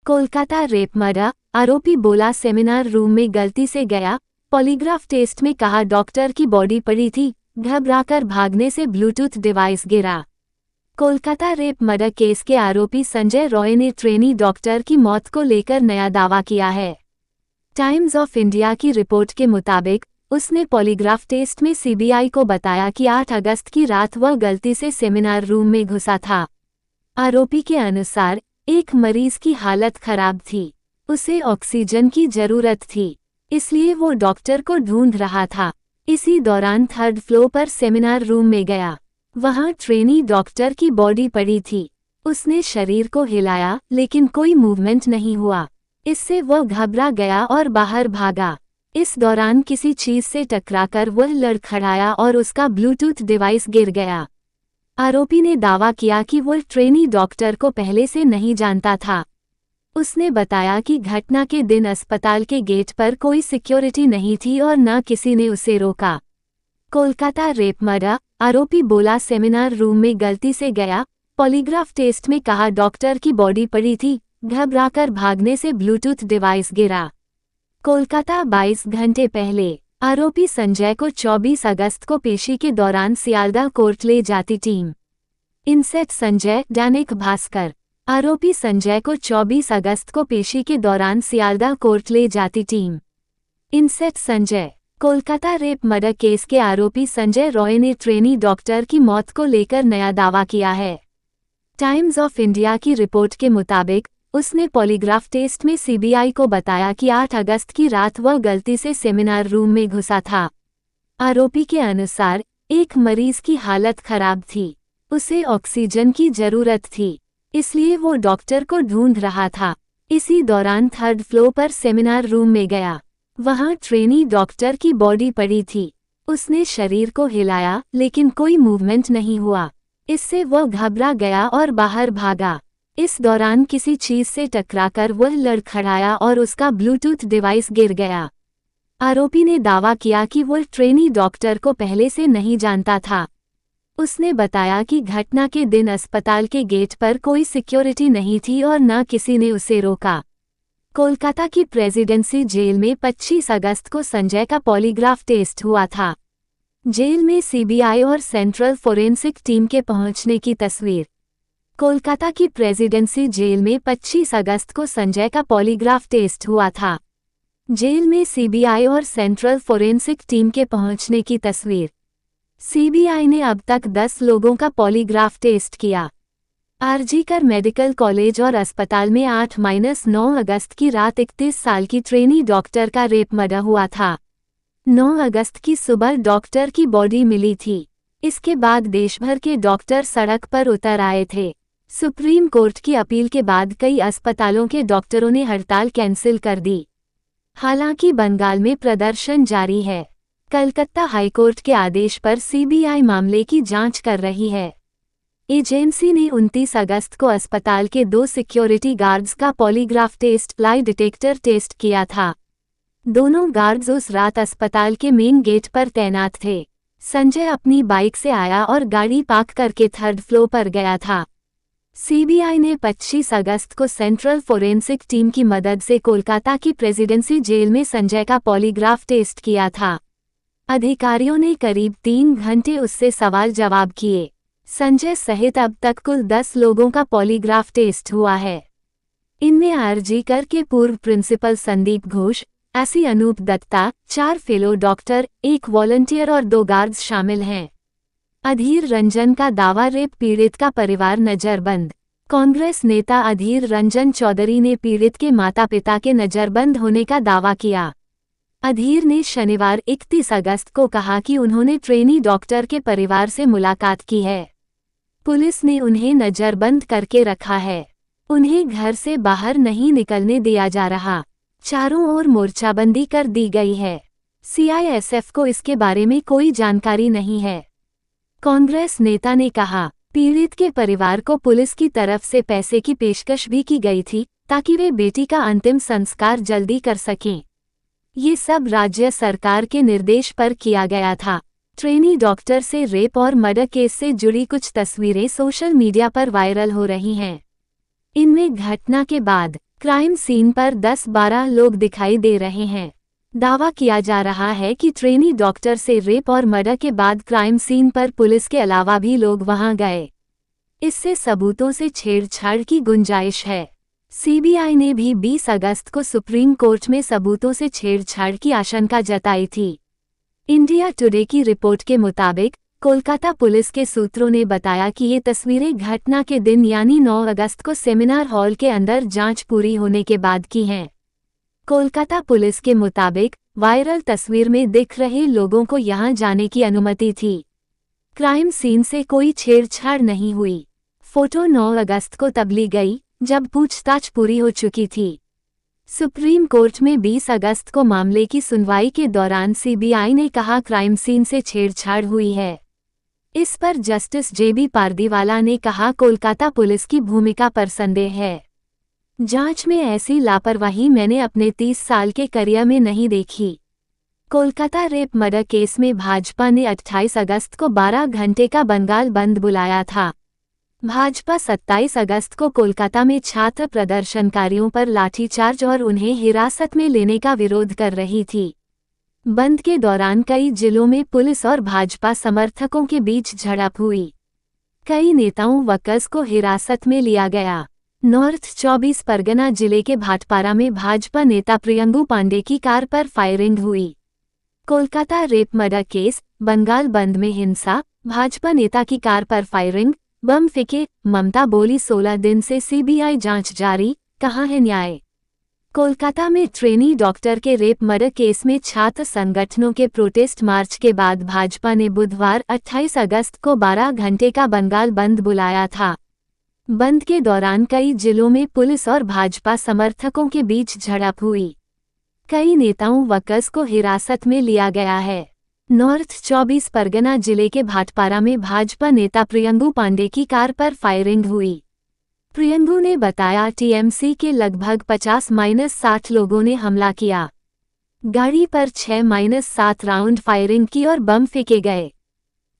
Kolkata rape murder, आरोपी बोला seminar room में गलती से गया, पॉलीग्राफ टेस्ट में कहा डॉक्टर की बॉडी पड़ी थी, घबराकर भागने से ब्लूटूथ डिवाइस गिरा। कोलकाता रेप मर्डर केस के आरोपी संजय रॉय ने ट्रेनी डॉक्टर की मौत को लेकर नया दावा किया है। टाइम्स ऑफ इंडिया की रिपोर्ट के मुताबिक उसने पॉलीग्राफ टेस्ट में सीबीआई को बताया कि 8 अगस्त की रात वह गलती से सेमिनार रूम में घुसा था। आरोपी के अनुसार एक मरीज की हालत खराब थी, उसे ऑक्सीजन की जरूरत थी, इसलिए वो डॉक्टर को ढूंढ रहा था। इसी दौरान 3rd फ्लोर पर सेमिनार रूम में गया। वहां ट्रेनी डॉक्टर की बॉडी पड़ी थी। उसने शरीर को हिलाया लेकिन कोई मूवमेंट नहीं हुआ। इससे वह घबरा गया और बाहर भागा। इस दौरान किसी चीज से टकराकर वह लड़खड़ाया और उसका ब्लूटूथ डिवाइस गिर गया। आरोपी ने दावा किया कि वह ट्रेनी डॉक्टर को पहले से नहीं जानता था। उसने बताया कि घटना के दिन अस्पताल के गेट पर कोई सिक्योरिटी नहीं थी और न किसी ने उसे रोका। कोलकाता रेप मर्डर, आरोपी बोला सेमिनार रूम में गलती से गया, पॉलीग्राफ टेस्ट में कहा डॉक्टर की बॉडी पड़ी थी, घबराकर भागने से ब्लूटूथ डिवाइस गिरा। कोलकाता 22 घंटे पहले आरोपी संजय को 24 अगस्त को पेशी के दौरान सियालदह कोर्ट ले जाती टीम। इनसेट संजय, दैनिक भास्कर। आरोपी संजय को 24 अगस्त को पेशी के दौरान सियालदह कोर्ट ले जाती team. Inset Sanjay. Kolkata rape murder case के आरोपी संजय रॉय ने ट्रेनी डॉक्टर की मौत को लेकर नया दावा किया है। टाइम्स ऑफ इंडिया की रिपोर्ट के मुताबिक उसने पॉलीग्राफ टेस्ट में सीबीआई को बताया कि 8 अगस्त की रात वह गलती से सेमिनार रूम में घुसा था। आरोपी के अनुसार एक मरीज की हालत खराब थी, उसे ऑक्सीजन की जरूरत थी, इसलिए वो डॉक्टर को ढूंढ रहा था। इसी दौरान 3rd फ्लोर पर सेमिनार रूम में गया। वहां ट्रेनी डॉक्टर की बॉडी पड़ी थी। उसने शरीर को हिलाया लेकिन कोई मूवमेंट नहीं हुआ। इससे वह घबरा गया और बाहर भागा। इस दौरान किसी चीज से टकराकर वह लड़खड़ाया और उसका ब्लूटूथ डिवाइस गिर गया। आरोपी ने दावा किया कि वह ट्रेनी डॉक्टर को पहले से नहीं जानता था। उसने बताया कि घटना के दिन अस्पताल के गेट पर कोई सिक्योरिटी नहीं थी और न किसी ने उसे रोका। कोलकाता की प्रेसिडेंसी जेल में 25 अगस्त को संजय का पॉलीग्राफ टेस्ट हुआ था। जेल में सीबीआई और सेंट्रल फोरेंसिक टीम के पहुंचने की तस्वीर। कोलकाता की प्रेसिडेंसी जेल में 25 अगस्त को संजय का पॉलीग्राफ टेस्ट हुआ था। जेल में सीबीआई और सेंट्रल फोरेंसिक टीम के पहुंचने की तस्वीर। सीबीआई ने अब तक 10 लोगों का पॉलीग्राफ टेस्ट किया। आरजीकर मेडिकल कॉलेज और अस्पताल में 8-9 अगस्त की रात 31 साल की ट्रेनी डॉक्टर का रेप मर्डर हुआ था। 9 अगस्त की सुबह डॉक्टर की बॉडी मिली थी। इसके बाद देशभर के डॉक्टर सड़क पर उतर आए थे। सुप्रीम कोर्ट की अपील के बाद कई अस्पतालों के डॉक्टरों ने हड़ताल कैंसिल कर दी। हालांकि बंगाल में प्रदर्शन जारी है। कलकत्ता हाईकोर्ट के आदेश पर सीबीआई मामले की जांच कर रही है। एजेंसी ने 29 अगस्त को अस्पताल के 2 सिक्योरिटी गार्ड्स का polygraph test, lie detector test किया था। दोनों गार्ड्स उस रात अस्पताल के मेन गेट पर तैनात थे। संजय अपनी बाइक से आया और गाड़ी पार्क करके 3rd फ्लोर पर गया था। सीबीआई ने 25 अगस्त को सेंट्रल फोरेंसिक टीम की मदद से कोलकाता की प्रेसिडेंसी जेल में संजय का पॉलीग्राफ टेस्ट किया था। अधिकारियों ने करीब 3 घंटे उससे सवाल जवाब किए। संजय सहित अब तक कुल 10 लोगों का पॉलीग्राफ टेस्ट हुआ है। इनमें आरजीकर के पूर्व प्रिंसिपल संदीप घोष, एसी Anup Dutta, 4 fellow doctor, 1 volunteer और 2 गार्ड्स शामिल हैं। अधीर रंजन का दावा, रेप पीड़ित का परिवार नजरबंद। कांग्रेस नेता अधीर रंजन चौधरी ने पीड़ित के माता पिता के नजरबंद होने का दावा किया। अधीर ने शनिवार 31 अगस्त को कहा कि उन्होंने ट्रेनी डॉक्टर के परिवार से मुलाकात की है। पुलिस ने उन्हें नजरबंद करके रखा है। उन्हें घर से बाहर नहीं निकलने दिया जा रहा। चारों ओर मोर्चाबंदी कर दी गई है। सीआईएसएफ को इसके बारे में कोई जानकारी नहीं है। कांग्रेस नेता ने कहा, पीड़ित के परिवार को पुलिस की तरफ से पैसे की पेशकश भी की गई थी ताकि वे बेटी का अंतिम संस्कार जल्दी कर सकें। ये सब राज्य सरकार के निर्देश पर किया गया था। ट्रेनी डॉक्टर से रेप और मर्डर केस से जुड़ी कुछ तस्वीरें सोशल मीडिया पर वायरल हो रही हैं। इनमें घटना के बाद क्राइम सीन पर 10-12 लोग दिखाई दे रहे हैं। दावा किया जा रहा है कि ट्रेनी डॉक्टर से रेप और मर्डर के बाद क्राइम सीन पर पुलिस के अलावा भी लोग वहां गए। इससे सबूतों से छेड़छाड़ की गुंजाइश है। सीबीआई ने भी 20 अगस्त को सुप्रीम कोर्ट में सबूतों से छेड़छाड़ की आशंका जताई थी। इंडिया टुडे की रिपोर्ट के मुताबिक कोलकाता पुलिस के सूत्रों ने बताया कि ये तस्वीरें घटना के दिन यानी 9 अगस्त को सेमिनार हॉल के अंदर जांच पूरी होने के बाद की हैं। कोलकाता पुलिस के मुताबिक वायरल तस्वीर में दिख रहे लोगों को यहां जाने की अनुमति थी। क्राइम सीन से कोई छेड़छाड़ नहीं हुई। फोटो 9 अगस्त को तब ली गई जब पूछताछ पूरी हो चुकी थी। सुप्रीम कोर्ट में 20 अगस्त को मामले की सुनवाई के दौरान सीबीआई ने कहा क्राइम सीन से छेड़छाड़ हुई है। इस पर जस्टिस जेबी पारदीवाला ने कहा कोलकाता पुलिस की भूमिका पर संदेह है। जांच में ऐसी लापरवाही मैंने अपने 30 साल के करियर में नहीं देखी। कोलकाता रेप मर्डर केस में भाजपा ने 28 अगस्त को 12 घंटे का बंगाल बंद बुलाया था। भाजपा 27 अगस्त को कोलकाता में छात्र प्रदर्शनकारियों पर लाठीचार्ज और उन्हें हिरासत में लेने का विरोध कर रही थी। बंद के दौरान कई जिलों में पुलिस और भाजपा समर्थकों के बीच झड़प हुई। कई नेताओं वर्कर्स को हिरासत में लिया गया। नॉर्थ 24 परगना जिले के भाटपारा में भाजपा नेता प्रियंगू पांडे की कार पर फायरिंग हुई। Kolkata rape murder case, Bengal bandh में हिंसा, भाजपा नेता की कार पर फायरिंग, बम फेंके, ममता बोली 16 दिन से सीबीआई जांच जारी, कहाँ है न्याय। कोलकाता में ट्रेनी डॉक्टर के रेप मर्डर केस में छात्र संगठनों के प्रोटेस्ट मार्च के बाद भाजपा ने बुधवार 28 अगस्त को 12 घंटे का बंगाल बंद बुलाया था। बंद के दौरान कई जिलों में पुलिस और भाजपा समर्थकों के बीच झड़प हुई। कई नेताओं वर्कर्स को हिरासत में लिया गया है। नॉर्थ 24 परगना जिले के भाटपारा में भाजपा नेता प्रियंगू पांडे की कार पर फायरिंग हुई। प्रियंगू ने बताया टीएमसी के लगभग 50-60 लोगों ने हमला किया। गाड़ी पर 6-7 राउंड फायरिंग की और बम फेंके गए।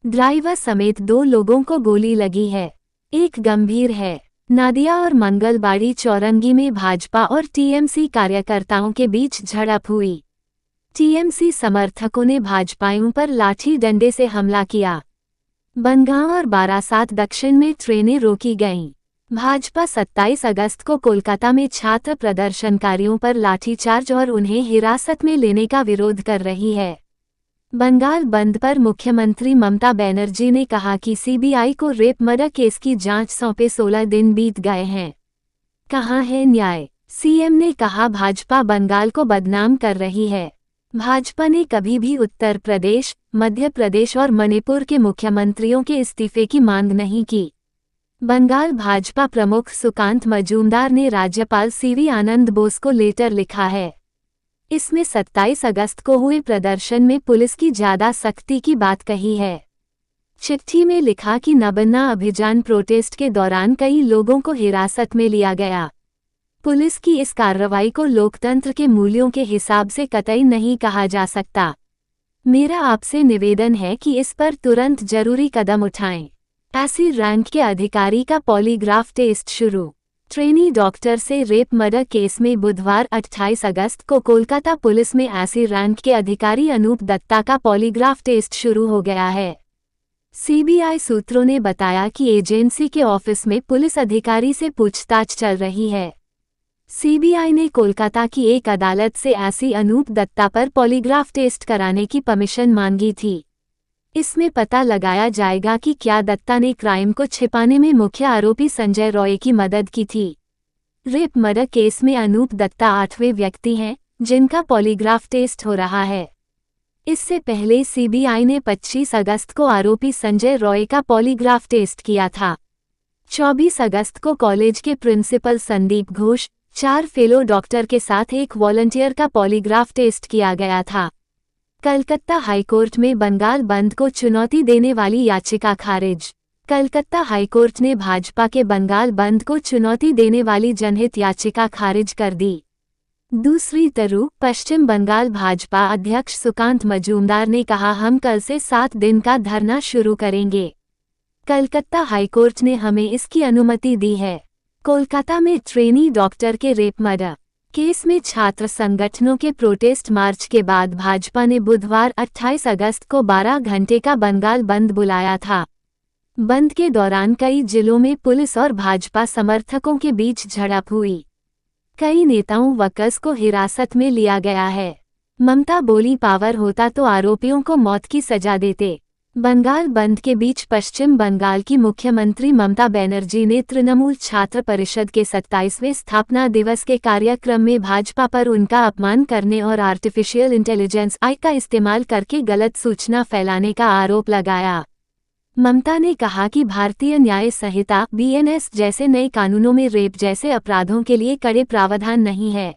ड्राइवर समेत 2 लोगों को गोली लगी है, एक गंभीर है। नादिया और मंगलबाड़ी चौरंगी में भाजपा और टीएमसी कार्यकर्ताओं के बीच झड़प हुई। टीएमसी समर्थकों ने भाजपाइयों पर लाठी डंडे से हमला किया। बनगांव और बारासात दक्षिण में ट्रेनें रोकी गईं। भाजपा 27 अगस्त को कोलकाता में छात्र प्रदर्शनकारियों पर लाठीचार्ज और उन्हें हिरासत में लेने का विरोध कर रही है। बंगाल बंद पर मुख्यमंत्री ममता बनर्जी ने कहा कि सीबीआई को रेप मर्डर केस की जांच सौंपे 16 दिन बीत गए हैं, कहाँ है न्याय। सीएम ने कहा भाजपा बंगाल को बदनाम कर रही है। भाजपा ने कभी भी उत्तर प्रदेश, मध्य प्रदेश और मणिपुर के मुख्यमंत्रियों के इस्तीफे की मांग नहीं की। बंगाल भाजपा प्रमुख सुकांत मजूमदार ने राज्यपाल सीवी आनंद बोस को लेटर लिखा है। इसमें 27 अगस्त को हुए प्रदर्शन में पुलिस की ज्यादा सख्ती की बात कही है। चिट्ठी में लिखा कि नबन्ना अभियान प्रोटेस्ट के दौरान कई लोगों को हिरासत में लिया गया। पुलिस की इस कार्रवाई को लोकतंत्र के मूल्यों के हिसाब से कतई नहीं कहा जा सकता। मेरा आपसे निवेदन है कि इस पर तुरंत जरूरी कदम उठाएं। एसी रैंक के अधिकारी का पॉलीग्राफ टेस्ट शुरू। ट्रेनी डॉक्टर से रेप मर्डर केस में बुधवार 28 अगस्त को कोलकाता पुलिस में एसी रैंक के अधिकारी अनूप दत्ता का पॉलीग्राफ टेस्ट शुरू हो गया है। सीबीआई सूत्रों ने बताया कि एजेंसी के ऑफिस में पुलिस अधिकारी से पूछताछ चल रही है। सीबीआई ने कोलकाता की एक अदालत से एसी अनूप दत्ता पर पॉलीग्राफ टेस्ट कराने की परमिशन मांगी थी। इसमें पता लगाया जाएगा कि क्या दत्ता ने क्राइम को छिपाने में मुख्य आरोपी संजय रॉय की मदद की थी। रेप मर्डर केस में अनूप दत्ता 8वें व्यक्ति हैं जिनका पॉलीग्राफ टेस्ट हो रहा है। इससे पहले सीबीआई ने 25 अगस्त को आरोपी संजय रॉय का पॉलीग्राफ टेस्ट किया था। 24 अगस्त को कॉलेज के principal Sandip Ghosh, 4 fellow doctor के साथ एक वॉलंटियर का पॉलीग्राफ टेस्ट किया गया था। कलकत्ता हाईकोर्ट में बंगाल बंद को चुनौती देने वाली याचिका खारिज। कलकत्ता हाईकोर्ट ने भाजपा के बंगाल बंद को चुनौती देने वाली जनहित याचिका खारिज कर दी। दूसरी तरफ पश्चिम बंगाल भाजपा अध्यक्ष सुकांत मजूमदार ने कहा हम कल से 7 दिन का धरना शुरू करेंगे। कलकत्ता हाईकोर्ट ने हमें इसकी अनुमति दी है। कोलकाता में ट्रेनी डॉक्टर के रेप मर्डर केस में छात्र संगठनों के प्रोटेस्ट मार्च के बाद भाजपा ने बुधवार 28 अगस्त को 12 घंटे का बंगाल बंद बुलाया था। बंद के दौरान कई जिलों में पुलिस और भाजपा समर्थकों के बीच झड़प हुई। कई नेताओं वर्कर्स को हिरासत में लिया गया है। ममता बोली पावर होता तो आरोपियों को मौत की सजा देते। बंगाल बंद के बीच पश्चिम बंगाल की मुख्यमंत्री ममता बनर्जी ने तृणमूल छात्र परिषद के 27वें स्थापना दिवस के कार्यक्रम में भाजपा पर उनका अपमान करने और आर्टिफिशियल इंटेलिजेंस AI का इस्तेमाल करके गलत सूचना फैलाने का आरोप लगाया। ममता ने कहा कि भारतीय न्याय संहिता BNS जैसे नए कानूनों में रेप जैसे अपराधों के लिए कड़े प्रावधान नहीं है।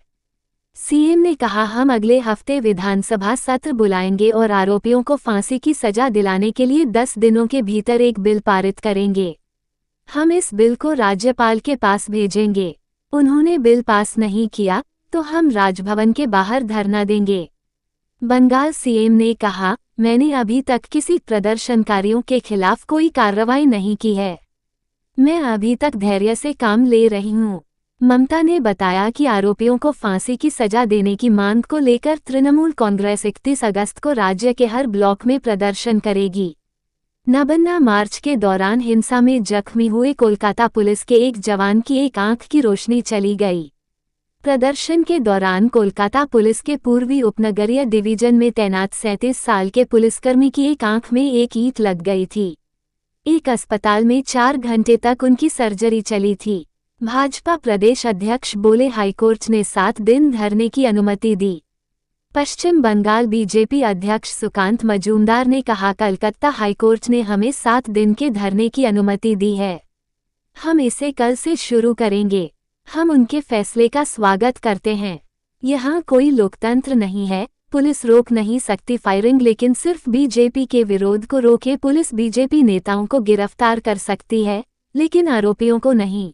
सीएम ने कहा, हम अगले हफ्ते विधानसभा सत्र बुलाएंगे और आरोपियों को फांसी की सजा दिलाने के लिए 10 दिनों के भीतर एक बिल पारित करेंगे। हम इस बिल को राज्यपाल के पास भेजेंगे। उन्होंने बिल पास नहीं किया तो हम राजभवन के बाहर धरना देंगे। बंगाल सीएम ने कहा, मैंने अभी तक किसी प्रदर्शनकारियों के खिलाफ कोई कार्रवाई नहीं की है। मैं अभी तक धैर्य से काम ले रही हूँ। ममता ने बताया कि आरोपियों को फांसी की सजा देने की मांग को लेकर तृणमूल कांग्रेस 31 अगस्त को राज्य के हर ब्लॉक में प्रदर्शन करेगी। नबन्ना मार्च के दौरान हिंसा में जख्मी हुए कोलकाता पुलिस के एक जवान की एक आंख की रोशनी चली गई। प्रदर्शन के दौरान कोलकाता पुलिस के पूर्वी उपनगरीय डिवीजन में तैनात 37 साल के पुलिसकर्मी की एक आंख में एक ईंट लग गई थी। एक अस्पताल में 4 घंटे तक उनकी सर्जरी चली थी। भाजपा प्रदेश अध्यक्ष बोले, हाईकोर्ट ने 7 दिन धरने की अनुमति दी। पश्चिम बंगाल बीजेपी अध्यक्ष सुकांत मजूमदार ने कहा, कलकत्ता हाईकोर्ट ने हमें 7 दिन के धरने की अनुमति दी है। हम इसे कल से शुरू करेंगे। हम उनके फैसले का स्वागत करते हैं। यहाँ कोई लोकतंत्र नहीं है। पुलिस रोक नहीं सकती फायरिंग, लेकिन सिर्फ बीजेपी के विरोध को रोके पुलिस बीजेपी नेताओं को गिरफ्तार कर सकती है, लेकिन आरोपियों को नहीं।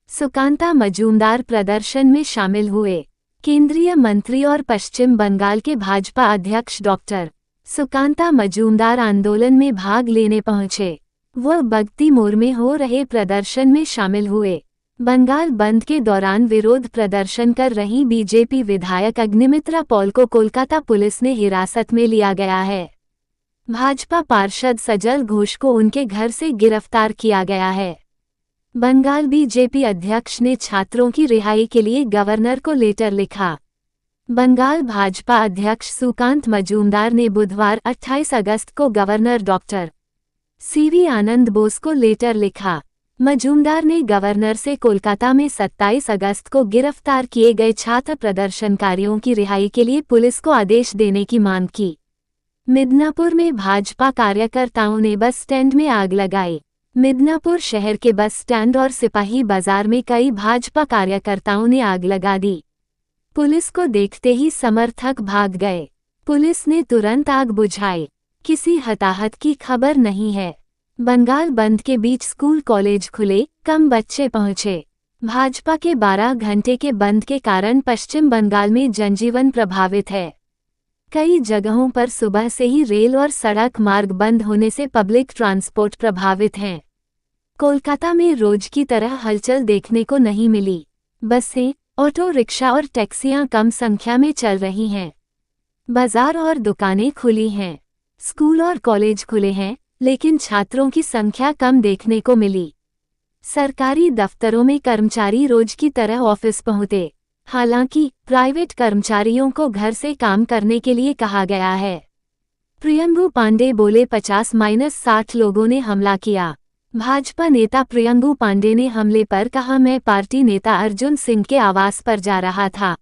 सुकांता मजूमदार प्रदर्शन में शामिल हुए। केंद्रीय मंत्री और पश्चिम बंगाल के भाजपा अध्यक्ष डॉक्टर सुकांता मजूमदार आंदोलन में भाग लेने पहुंचे। वह बगती मोड़ में हो रहे प्रदर्शन में शामिल हुए। बंगाल बंद के दौरान विरोध प्रदर्शन कर रही बीजेपी विधायक अग्निमित्रा पॉल को कोलकाता पुलिस ने हिरासत में लिया गया है। भाजपा पार्षद सजल घोष को उनके घर से गिरफ्तार किया गया है। बंगाल बीजेपी अध्यक्ष ने छात्रों की रिहाई के लिए गवर्नर को लेटर लिखा। बंगाल भाजपा अध्यक्ष सुकांत मजूमदार ने बुधवार 28 अगस्त को गवर्नर डॉक्टर CV आनंद बोस को लेटर लिखा। मजूमदार ने गवर्नर से कोलकाता में 27 अगस्त को गिरफ्तार किए गए छात्र प्रदर्शनकारियों की रिहाई के लिए पुलिस को आदेश देने की मांग की। मिदनापुर में भाजपा कार्यकर्ताओं ने बस स्टैंड में आग लगाई। मिदनापुर शहर के बस स्टैंड और सिपाही बाजार में कई भाजपा कार्यकर्ताओं ने आग लगा दी। पुलिस को देखते ही समर्थक भाग गए। पुलिस ने तुरंत आग बुझाई। किसी हताहत की खबर नहीं है। बंगाल बंद के बीच स्कूल कॉलेज खुले, कम बच्चे पहुंचे। भाजपा के 12 घंटे के बंद के कारण पश्चिम बंगाल में जनजीवन प्रभावित है। कई जगहों पर सुबह से ही रेल और सड़क मार्ग बंद होने से पब्लिक ट्रांसपोर्ट प्रभावित हैं। कोलकाता में रोज की तरह हलचल देखने को नहीं मिली। बसें, ऑटो रिक्शा और टैक्सियां कम संख्या में चल रही हैं। बाजार और दुकानें खुली हैं। स्कूल और कॉलेज खुले हैं, लेकिन छात्रों की संख्या कम देखने को मिली। सरकारी दफ्तरों में कर्मचारी रोज की तरह ऑफिस पहुंचे। हालांकि प्राइवेट कर्मचारियों को घर से काम करने के लिए कहा गया है। प्रियंगु पांडे बोले, 50-60 लोगों ने हमला किया। भाजपा नेता प्रियंगु पांडे ने हमले पर कहा, मैं पार्टी नेता अर्जुन सिंह के आवास पर जा रहा था।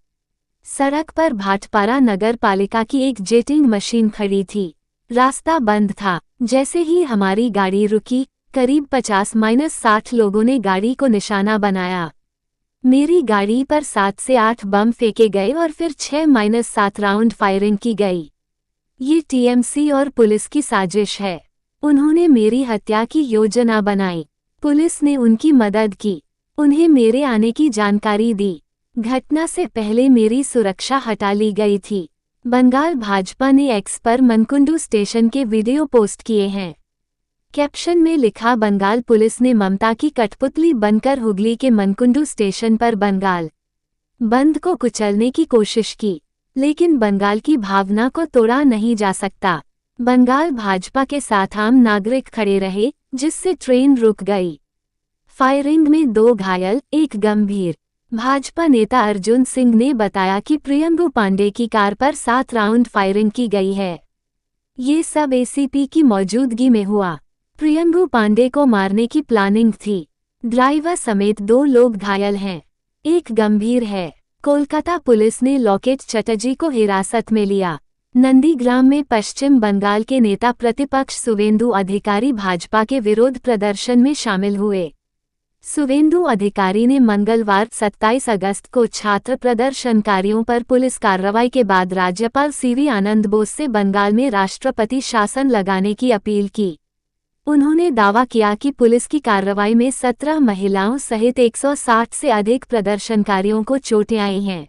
सड़क पर भाटपारा नगर पालिका की एक जेटिंग मशीन खड़ी थी। रास्ता बंद था। जैसे ही हमारी गाड़ी रुकी, करीब 50-60 लोगों ने गाड़ी को निशाना बनाया। मेरी गाड़ी पर 7 से 8 बम फेंके गए और फिर 6-7 राउंड फायरिंग की गई। ये TMC और पुलिस की साजिश है। उन्होंने मेरी हत्या की योजना बनाई। पुलिस ने उनकी मदद की। उन्हें मेरे आने की जानकारी दी। घटना से पहले मेरी सुरक्षा हटा ली गई थी। बंगाल भाजपा ने एक्स पर मनकुंडू स्टेशन के वीडियो पोस्ट किए हैं। कैप्शन में लिखा, बंगाल पुलिस ने ममता की कठपुतली बनकर हुगली के मनकुंडू स्टेशन पर बंगाल बंद को कुचलने की कोशिश की, लेकिन बंगाल की भावना को तोड़ा नहीं जा सकता। बंगाल भाजपा के साथ आम नागरिक खड़े रहे, जिससे ट्रेन रुक गई। फायरिंग में 2 घायल, 1 गंभीर। भाजपा नेता अर्जुन सिंह ने बताया कि प्रियंगु पांडे की कार पर 7 राउंड फायरिंग की गई है। ये सब एसीपी की मौजूदगी में हुआ। प्रियंगु पांडे को मारने की प्लानिंग थी। ड्राइवर समेत 2 लोग घायल हैं, 1 गंभीर है। कोलकाता पुलिस ने लॉकेट चटर्जी को हिरासत में लिया। नंदीग्राम में पश्चिम बंगाल के नेता प्रतिपक्ष शुवेंदु अधिकारी भाजपा के विरोध प्रदर्शन में शामिल हुए। शुवेंदु अधिकारी ने मंगलवार 27 अगस्त को छात्र प्रदर्शनकारियों पर पुलिस कार्रवाई के बाद राज्यपाल सीवी आनंद बोस से बंगाल में राष्ट्रपति शासन लगाने की अपील की। उन्होंने दावा किया कि पुलिस की कार्रवाई में 17 महिलाओं सहित 160 से अधिक प्रदर्शनकारियों को चोटें आई हैं।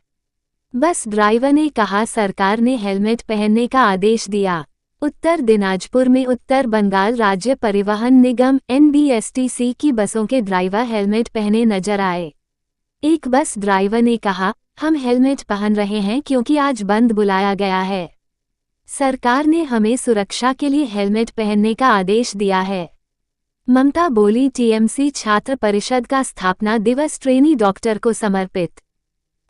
बस ड्राइवर ने कहा, सरकार ने हेलमेट पहनने का आदेश दिया। उत्तर दिनाजपुर में उत्तर बंगाल राज्य परिवहन निगम NBSTC की बसों के ड्राइवर हेलमेट पहने नजर आए। एक बस ड्राइवर ने कहा, हम हेलमेट पहन रहे हैं क्योंकि आज बंद बुलाया गया है। सरकार ने हमें सुरक्षा के लिए हेलमेट पहनने का आदेश दिया है। ममता बोली, TMC छात्र परिषद का स्थापना दिवस ट्रेनी डॉक्टर को समर्पित।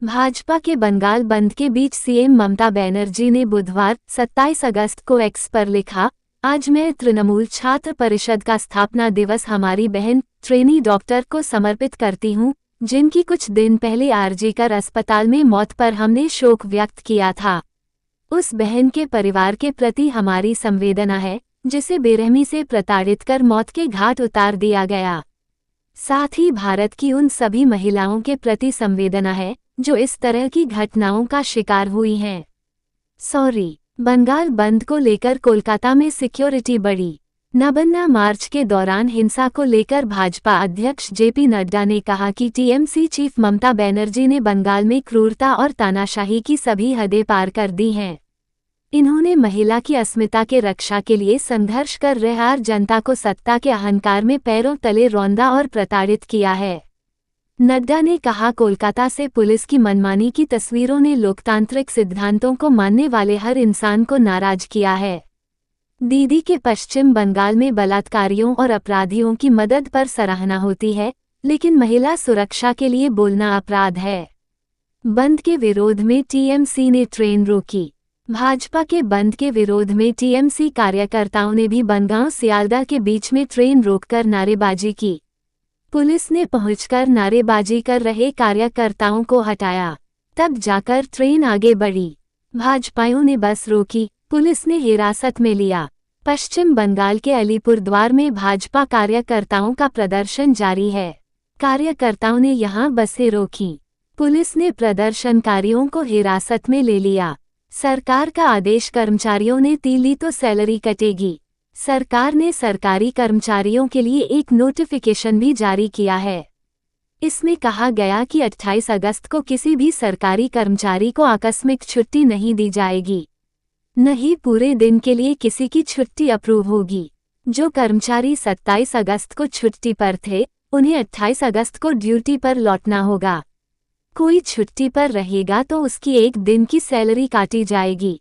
भाजपा के बंगाल बंद के बीच सीएम ममता बनर्जी ने बुधवार 27 अगस्त को एक्स पर लिखा, आज मैं तृणमूल छात्र परिषद का स्थापना दिवस हमारी बहन ट्रेनी डॉक्टर को समर्पित करती हूं, जिनकी कुछ दिन पहले आरजीकर अस्पताल में मौत पर हमने शोक व्यक्त किया था। उस बहन के परिवार के प्रति हमारी संवेदना है, जिसे बेरहमी से प्रताड़ित कर मौत के घाट उतार दिया गया। साथ ही भारत की उन सभी महिलाओं के प्रति संवेदना है जो इस तरह की घटनाओं का शिकार हुई हैं। बंगाल बंद को लेकर कोलकाता में सिक्योरिटी बढ़ी। नबन्ना मार्च के दौरान हिंसा को लेकर भाजपा अध्यक्ष जेपी नड्डा ने कहा कि TMC चीफ ममता बनर्जी ने बंगाल में क्रूरता और तानाशाही की सभी हदें पार कर दी हैं। इन्होंने महिला की अस्मिता के रक्षा के लिए संघर्ष कर रही जनता को सत्ता के अहंकार में पैरों तले रौंदा और प्रताड़ित किया है। नड्डा ने कहा, कोलकाता से पुलिस की मनमानी की तस्वीरों ने लोकतांत्रिक सिद्धांतों को मानने वाले हर इंसान को नाराज किया है। दीदी के पश्चिम बंगाल में बलात्कारियों और अपराधियों की मदद पर सराहना होती है, लेकिन महिला सुरक्षा के लिए बोलना अपराध है। बंद के विरोध में TMC ने ट्रेन रोकी। भाजपा के बंद के विरोध में TMC कार्यकर्ताओं ने भी बनगांव सियालदह के बीच में ट्रेन रोककर नारेबाजी की। पुलिस ने पहुंचकर नारेबाजी कर रहे कार्यकर्ताओं को हटाया, तब जाकर ट्रेन आगे बढ़ी। भाजपाइयों ने बस रोकी, पुलिस ने हिरासत में लिया। पश्चिम बंगाल के अलीपुरद्वार में भाजपा कार्यकर्ताओं का प्रदर्शन जारी है। कार्यकर्ताओं ने यहां बसें रोकीं। पुलिस ने प्रदर्शनकारियों को हिरासत में ले लिया। सरकार का आदेश, कर्मचारियों ने ली तो सैलरी कटेगी। सरकार ने सरकारी कर्मचारियों के लिए एक नोटिफिकेशन भी जारी किया है। इसमें कहा गया कि 28 अगस्त को किसी भी सरकारी कर्मचारी को आकस्मिक छुट्टी नहीं दी जाएगी, न ही पूरे दिन के लिए किसी की छुट्टी अप्रूव होगी। जो कर्मचारी 27 अगस्त को छुट्टी पर थे, उन्हें 28 अगस्त को ड्यूटी पर लौटना होगा। कोई छुट्टी पर रहेगा तो उसकी 1 दिन की सैलरी काटी जाएगी।